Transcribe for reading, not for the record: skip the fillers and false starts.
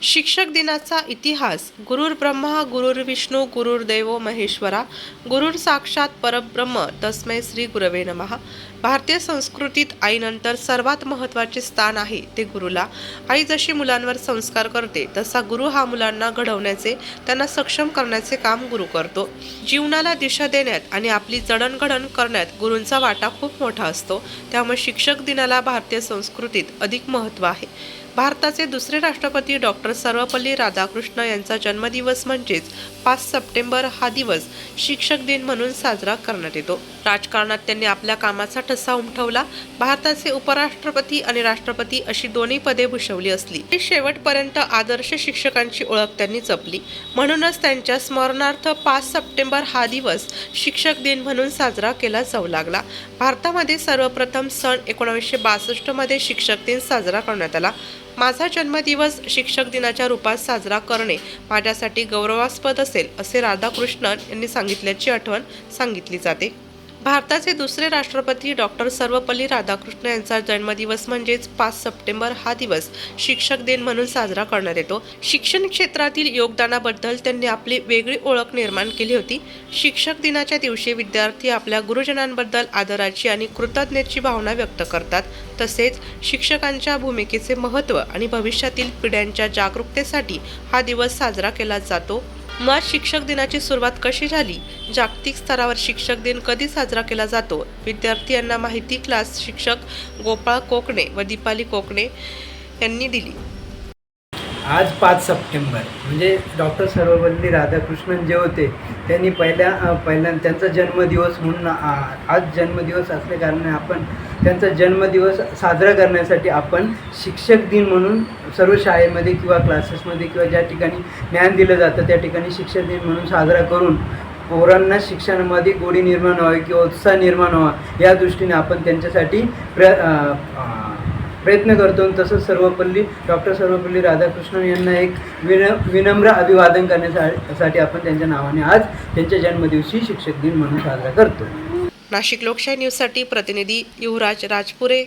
शिक्षक दिनाचा इतिहास. गुरुर् ब्रह्मा गुरुर्विष्णू गुरुर्देव महेश्वरा, गुरुर साक्षात परब्रह्म तस्मै श्री गुरवे नमः. भारतीय संस्कृतीत आईनंतर सर्वात महत्त्वाचे स्थान आहे ते गुरुला. आई जशी मुलांवर संस्कार करते तसा गुरु हा मुलांना घडवण्याचे, त्यांना सक्षम करण्याचे काम गुरु करतो. जीवनाला दिशा देण्यात आणि आपली जडणघडण करण्यात गुरूंचा वाटा खूप मोठा असतो. त्यामुळे शिक्षक दिनाला भारतीय संस्कृतीत अधिक महत्त्व आहे. भारताचे दुसरे राष्ट्रपती डॉक्टर सर्वपल्ली राधाकृष्ण यांचा जन्मदिवस म्हणजेच 5 सप्टेंबर हा दिवस शिक्षक दिन म्हणून साजरा करण्यात येतो. राजकारणात त्यांनी आपल्या कामाचा ठसा उमटवला. भारताचे उपराष्ट्रपती आणि राष्ट्रपती अशी दोन्ही पदे भूषवली असली तरी शेवटपर्यंत आदर्श शिक्षकांची ओळख त्यांनी जपली. म्हणूनच त्यांच्या स्मरणार्थ 5 सप्टेंबर हा दिवस शिक्षक दिन म्हणून साजरा केला जाऊ लागला. भारतामध्ये सर्वप्रथम सन 1962 मध्ये शिक्षक दिन साजरा करण्यात आला. माझा जन्मदिवस शिक्षक दिनाच्या रूपात साजरा करणे माझ्यासाठी गौरवास्पद असेल, असे राधाकृष्णन यांनी सांगितल्याची आठवण सांगितली जाते. भारताचे दुसरे राष्ट्रपती डॉक्टर सर्वपल्ली राधाकृष्ण यांचा जन्मदिवस म्हणजेच 5 सप्टेंबर हा दिवस शिक्षक दिन म्हणून साजरा करण्यात येतो. शिक्षण क्षेत्रातील योगदानाबद्दल त्यांनी आपली वेगळी ओळख निर्माण केली होती. शिक्षक दिनाच्या दिवशी विद्यार्थी आपल्या गुरुजनांबद्दल आदराची आणि कृतज्ञतेची भावना व्यक्त करतात. तसेच शिक्षकांच्या भूमिकेचे महत्त्व आणि भविष्यातील पिढ्यांच्या जागरूकतेसाठी हा दिवस साजरा केला जातो. मग शिक्षक दिनाची सुरुवात कशी झाली? जागतिक स्तरावर शिक्षक दिन कधी साजरा केला जातो? विद्यार्थी यांना माहिती क्लास शिक्षक गोपाळ कोकणे व दीपाली कोकणे यांनी दिली. आज 5 सप्टेंबर म्हणजे डॉक्टर सर्वपल्ली राधाकृष्णन जे होते त्यांनी पहिल्या त्यांचा जन्मदिवस म्हणून आज जन्मदिवस असल्याकारणाने आपण त्यांचा जन्मदिवस साजरा करण्यासाठी आपण शिक्षक दिन म्हणून सर्व शाळेमध्ये किंवा क्लासेसमध्ये किंवा ज्या ठिकाणी ज्ञान दिलं जातं त्या ठिकाणी शिक्षक दिन म्हणून साजरा करून पोरांना शिक्षणामध्ये गोडी निर्माण व्हावी किंवा उत्साह निर्माण व्हावा या दृष्टीने आपण त्यांच्यासाठी प्रयत्न करतो. तसंच डॉक्टर सर्वपल्ली राधाकृष्णन यांना एक विनम्र अभिवादन करण्यासाठी आपण त्यांच्या नावाने आज त्यांच्या जन्मदिवशी शिक्षक दिन म्हणून साजरा करतो. नाशिक लोकशाही न्यूजसाठी प्रतिनिधी युवराज राजपुरे,